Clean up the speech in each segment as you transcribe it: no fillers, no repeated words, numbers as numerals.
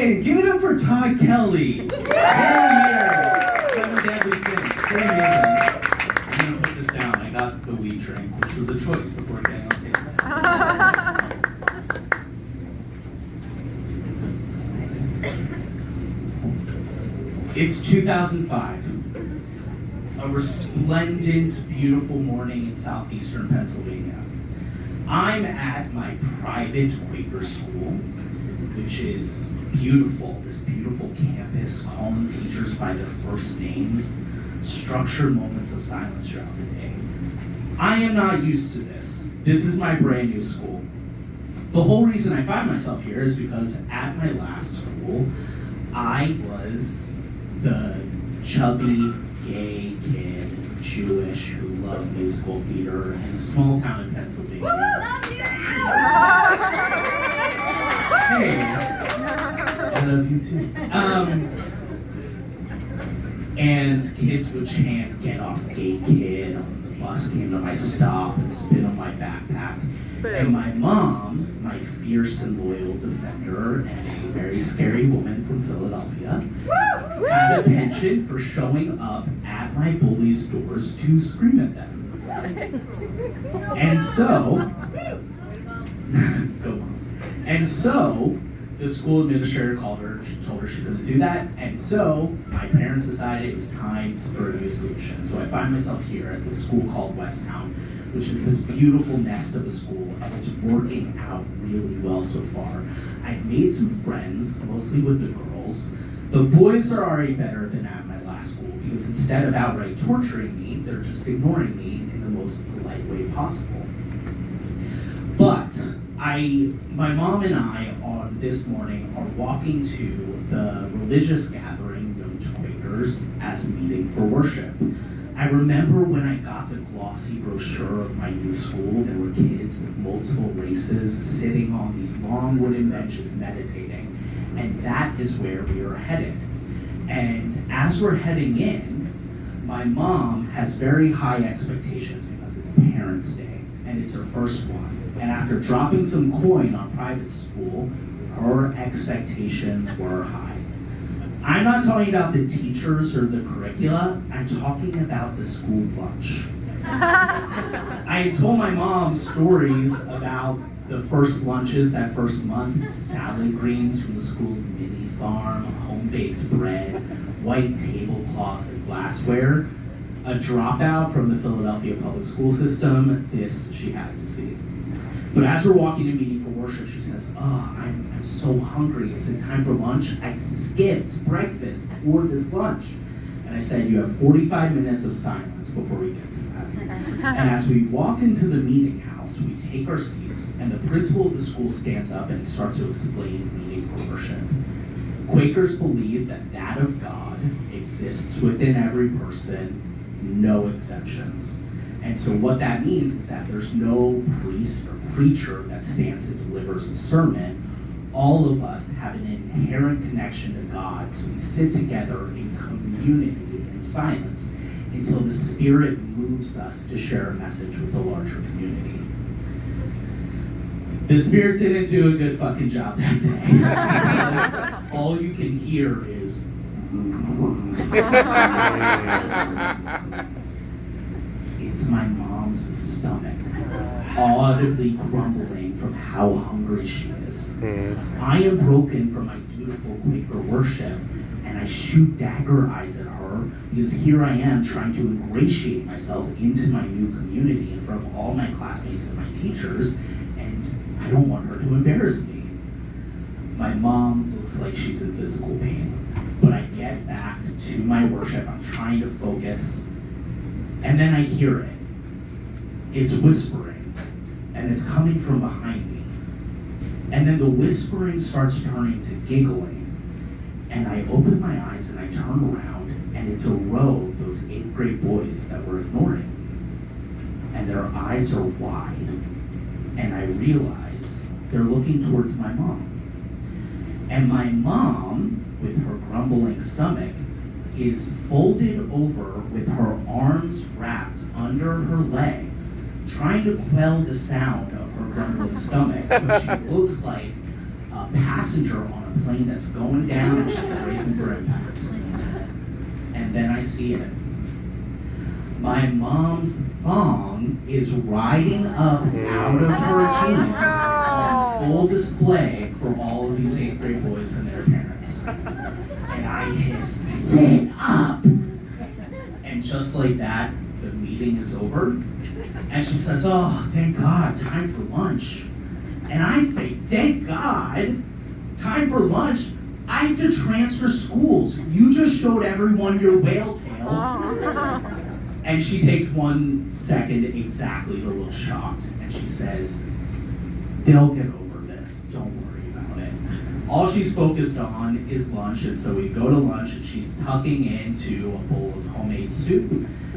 Hey, give it up for Todd Kelly. 10 years. 7 deadly sins. Pretty amazing. I'm going to put this down. I got the weed drink, which was a choice before getting on stage. It's 2005. A resplendent, beautiful morning in southeastern Pennsylvania. I'm at my private Quaker school, which is beautiful, this beautiful campus, calling teachers by their first names, structured moments of silence throughout the day. I am not used to this. This is my brand new school. The whole reason I find myself here is because at my last school, I was the chubby, gay kid, Jewish, who loved musical theater in a small town in Pennsylvania. Hey, I love you too. And kids would chant, "Get off, gay kid," when the bus came to my stop and spit on my backpack. And my mom, my fierce and loyal defender and a very scary woman from Philadelphia, had a penchant for showing up at my bullies' doors to scream at them. And so, go moms. And so, the school administrator called her, told her she couldn't do that, and so my parents decided it was time for a new solution. So I find myself here at this school called Westtown, which is this beautiful nest of a school, and it's working out really well so far. I've made some friends, mostly with the girls. The boys are already better than at my last school, because instead of outright torturing me, they're just ignoring me in the most polite way possible. But my mom and I on this morning are walking to the religious gathering known to Quakers as a meeting for worship. I remember when I got the glossy brochure of my new school, there were kids of multiple races sitting on these long wooden benches meditating, and that is where we are headed. And as we're heading in, my mom has very high expectations because it's Parents' Day, and it's her first one. And after dropping some coin on private school, her expectations were high. I'm not talking about the teachers or the curricula, I'm talking about the school lunch. I told my mom stories about the first lunches that first month, salad greens from the school's mini farm, home-baked bread, white tablecloths and glassware, a dropout from the Philadelphia public school system. This she had to see. But as we're walking to meeting for worship, she says, "Oh, I'm so hungry. Is it time for lunch? I skipped breakfast for this lunch." And I said, "You have 45 minutes of silence before we get to that." And as we walk into the meeting house, we take our seats, and the principal of the school stands up and he starts to explain meeting for worship. Quakers believe that of God exists within every person, no exceptions. And so what that means is that there's no priest or preacher that stands and delivers a sermon. All of us have an inherent connection to God, so we sit together in community in silence until the Spirit moves us to share a message with the larger community. The Spirit didn't do a good fucking job that day, because all you can hear is it's my mom's stomach audibly grumbling from how hungry she is. I am broken from my dutiful Quaker worship, and I shoot dagger eyes at her because here I am trying to ingratiate myself into my new community in front of all my classmates and my teachers, and I don't want her to embarrass me. My mom looks like she's in physical pain, but I get back to my worship, I'm trying to focus, and then I hear it. It's whispering, and it's coming from behind me. And then the whispering starts turning to giggling, and I open my eyes and I turn around, and it's a row of those 8th grade boys that were ignoring me. And their eyes are wide, and I realize they're looking towards my mom. And my mom, with her grumbling stomach, is folded over with her arms wrapped under her legs, trying to quell the sound of her grumbling stomach, but she looks like a passenger on a a plane that's going down and she's racing for impact. And then I see it. My mom's thong is riding up out of her jeans on full display for all of these 8th grade boys and their parents. And I hiss, "Sit up!" And just like that, the meeting is over. And she says, "Oh, thank God, time for lunch." And I say, "Thank God, time for lunch? I have to transfer schools. You just showed everyone your whale tail." And she takes 1 second exactly to look shocked. And she says, "They'll get over this. Don't worry about it." All she's focused on is lunch. And so we go to lunch and she's tucking into a bowl of homemade soup.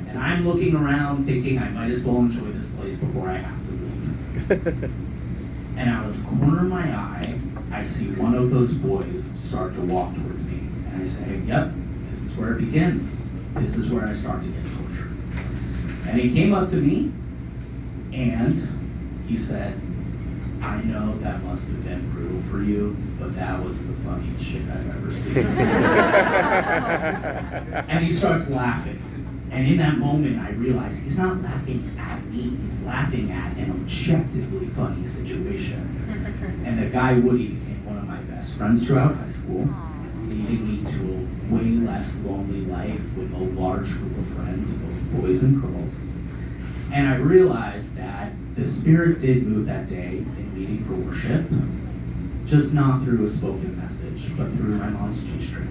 And I'm looking around thinking I might as well enjoy this place before I have to leave. And out of the corner of my eye, I see one of those boys start to walk towards me. And I say, "Yep, this is where it begins. This is where I start to get tortured." And he came up to me and he said, "I know that must have been brutal for you, but that was the funniest shit I've ever seen." And he starts laughing. And in that moment, I realized he's not laughing at me, he's laughing at an objectively funny situation. And the guy Woody became one of my best friends throughout high school, leading me to a way less lonely life with a large group of friends, both boys and girls. And I realized that the Spirit did move that day in meeting for worship, just not through a spoken message, but through my mom's G-string.